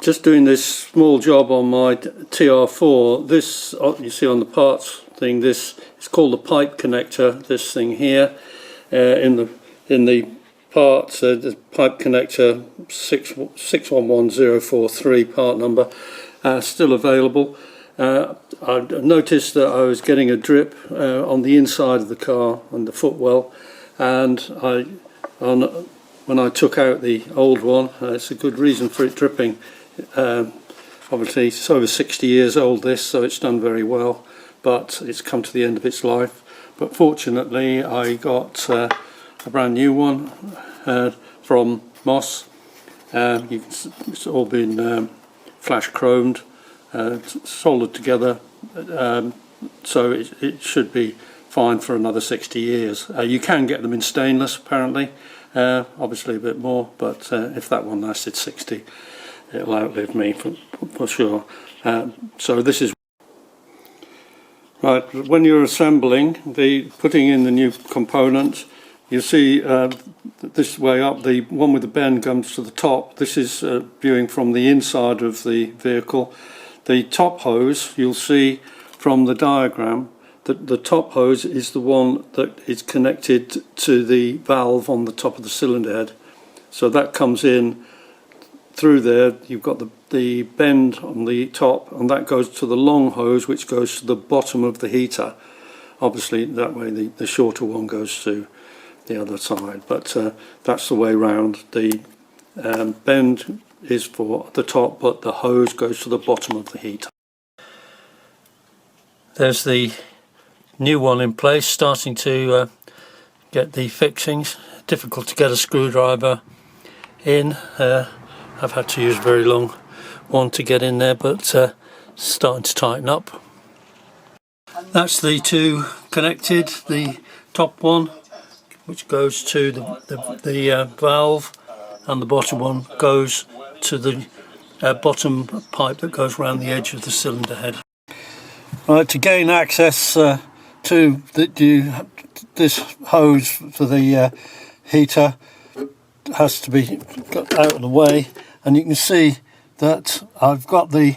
Just doing this small job on my TR4. This, you see on the parts thing, this is called the pipe connector. This thing here, in the parts, the pipe connector 611043 part number, still available. I noticed that I was getting a drip on the inside of the car on the footwell, and when I took out the old one, it's a good reason for it dripping. Obviously it's over 60 years old, this, so it's done very well, but it's come to the end of its life. But fortunately I got a brand new one from Moss. It's all been flash chromed, soldered together, so it should be fine for another 60 years. You can get them in stainless apparently, obviously a bit more, but if that one lasted 60, it'll outlive me for sure. So this is right. When you're assembling, putting in the new components, you see this way up, the one with the bend comes to the top. This is viewing from the inside of the vehicle. The top hose, you'll see from the diagram, that the top hose is the one that is connected to the valve on the top of the cylinder head. So that comes in through there. You've got the bend on the top, and that goes to the long hose, which goes to the bottom of the heater. Obviously that way the shorter one goes to the other side, but that's the way round. The bend is for the top, but the hose goes to the bottom of the heater. There's the new one in place, starting to get the fixings. Difficult to get a screwdriver in. I've had to use a very long one to get in there, but starting to tighten up. That's the two connected. The top one, which goes to the valve, and the bottom one goes to the bottom pipe that goes around the edge of the cylinder head. Right, to gain access to this hose for the heater has to be got out of the way, and you can see that I've got the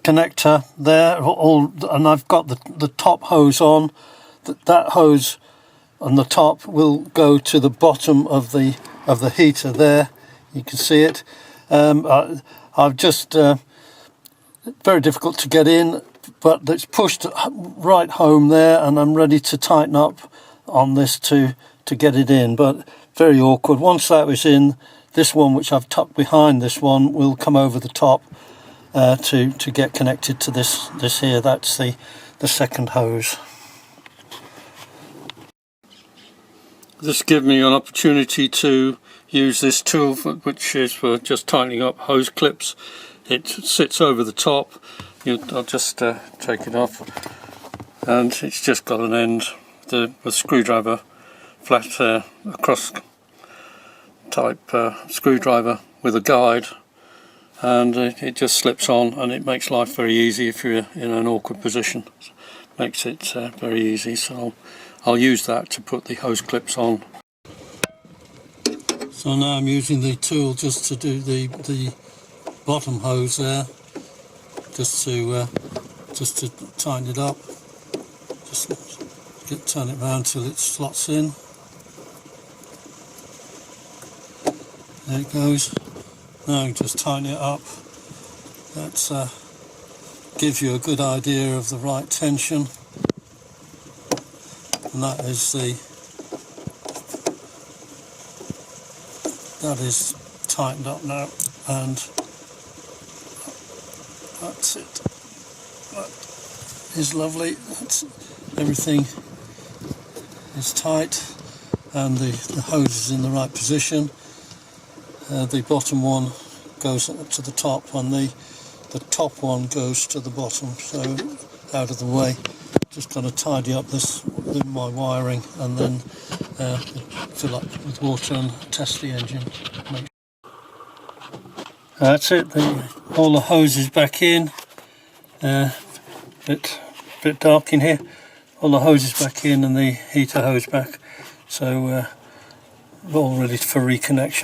connector there, and I've got the top hose on. That hose on the top will go to the bottom of the heater there. You can see it. I've just very difficult to get in, but it's pushed right home there, and I'm ready to tighten up on this to get it in, but very awkward. Once that was in, this one, which I've tucked behind this one, will come over the top to get connected to this here. That's the second hose. This gives me an opportunity to use this tool, which is for just tightening up hose clips. It sits over the top. I'll just take it off, and it's just got an end, the screwdriver, flat across type screwdriver with a guide, and it just slips on, and it makes life very easy if you're in an awkward position. Makes it very easy, so I'll use that to put the hose clips on. So now I'm using the tool just to do the bottom hose there, just to tighten it up. Just turn it around till it slots in. There it goes. Now just tighten it up. That gives you a good idea of the right tension, and that is tightened up now, and that's it. That is lovely. Everything is tight, and the hose is in the right position. The bottom one goes up to the top, and the top one goes to the bottom, so out of the way. Just going to tidy up my wiring, and then fill up with water and test the engine. That's it. All the hoses back in. Bit dark in here. All the hoses back in, and the heater hose back. So all ready for reconnection.